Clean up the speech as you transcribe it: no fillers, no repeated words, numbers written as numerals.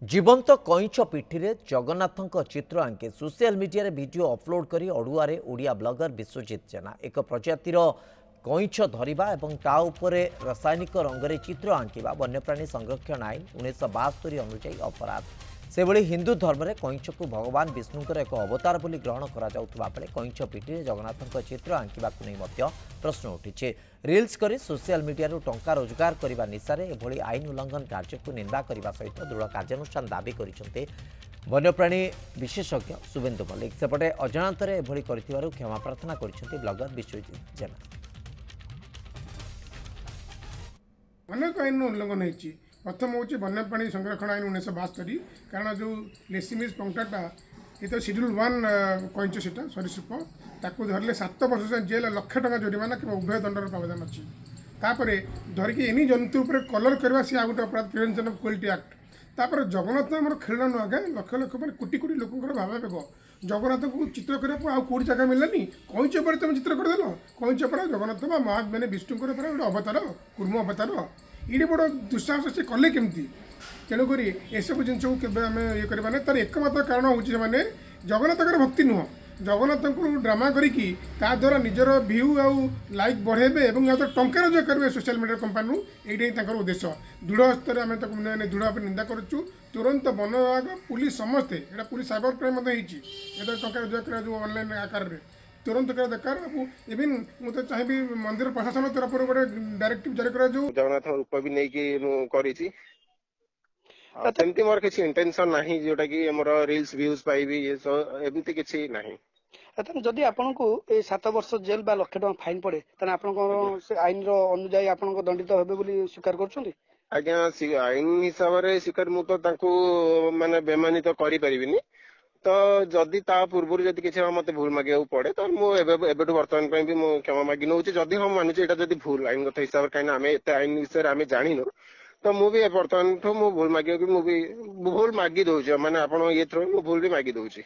जीवंत कईंच पिठी रे जगन्नाथଙ୍କ चित्र आंके सोशल मीडिया वीडियो अपलोड करी अड़ुआरे ओडिया ब्लॉगर विश्वजीत जेना एक प्रजातिर कईंच धरिबा एवं ता उपरे रासायनिक रंगरे चित्र आंकिबा वन्यप्राणी संरक्षण आईन 1972 अनुसार अपराध से भली हिंदू धर्म में कईंच को भगवान विष्णुंकर एक अवतार बोली ग्रहण करा जाउथबा बेले कईंच पिठी जगन्नाथଙ୍କ चित्र आंकिबा को नहीं मध्य प्रश्न उठिছে रील्स करी सोशल मीडिया टंका रोजगार करने निशारे एभली आईन उल्लंघन कार्य को निंदा करने सहित दृढ़ कार्यानुष्ठान दाबी करते वन्यप्राणी विशेषज्ञ शुभेन्दु मल्लिक सेपटे अजाणतरे एभली करिथिबारु क्षमा प्रार्थना करछन्ते ब्लॉगर विश्वजीत जेना। अनेक आईन उल्लंघन होती प्रथम हूँ वन्यप्राणी संरक्षण आईन 1972 कारण जो लेसिमिज पंक्टाटा ये तो शेड्यूल 1 कईंच से सरीसृप ताकू धरले 7 वर्ष जेल लक्ष टका जरिमाना कि उभय दंडर प्रावधान अच्छी तापर धरिकी एनी जंतु पर कलर करवा सी आ गोटे अपराध प्रिवेंशन ऑफ क्रुएल्टी एक्ट तापर जगन्नाथ आम खेलना नुआ क्या लक्ष लक्ष मैंने कोटी कोटी लोक भावावेग जगन्नाथ को चित्र करने आउ कौटी जगह मिललानी कईंच पर तुम चित्र करदेल कईंच पर जगन्नाथ महा मैंने विष्णुकर गोटे अवतार कूर्म अवतार ये बड़ दुस्साहस से कले केमती तेणुक एसबू जिन को आम ये करवा तार एकमात्र कारण हूँ जगन्नाथ भक्ति नुह जगन्नाथ को ड्रामा करी द्वारा निजर भ्यू आउ लाइक बढ़ेबे और टंका रोजगार करेंगे सोशल मीडिया कंपानी यही उद्देश्य दृढ़ स्तर आम दृढ़ भाव निंदा करुँ तुरंत वन विभाग पुलिस समस्ते यहाँ पुलिस साइबर क्राइम टंका रोजगार कर जो ऑनलाइन आकार में तुरंत कर दरकार इवन मुझे चाहिए मंदिर प्रशासन तरफ गोटे डायरेक्टिव जारी कर जगन्नाथ रूप भी नहीं करी मोर किसी इंटेंशन नहीं जोटा कि मोर रील्स व्यूज पाइबी ये सब एमती किसी नहीं जदि आपन को 7 वर्ष जेल बा लाख टका फाइन पड़े ताने आपन से आईन रो अनुसार आपन को दंडित हेबे बोली स्वीकार करछुंती आज्ञा आईन हिसाब रे स्वीकार मु तो तांको माने बेमानित करि परिबिनी तो जदि ता पूर्व जदि किसी मत भूल मागे पड़े तो मुझे बर्तमान भी मुझे क्षमा मागि नौ जदि हम मानुचे एटा जदि भूल आईनगत हिसाब से कहीं आम एत आईन विषय आम जानिनु तो मुझे बर्तमान ठू भूल मागे भूल मागि दौचे माने आप ये थ्रो भूल भी मागि दौची।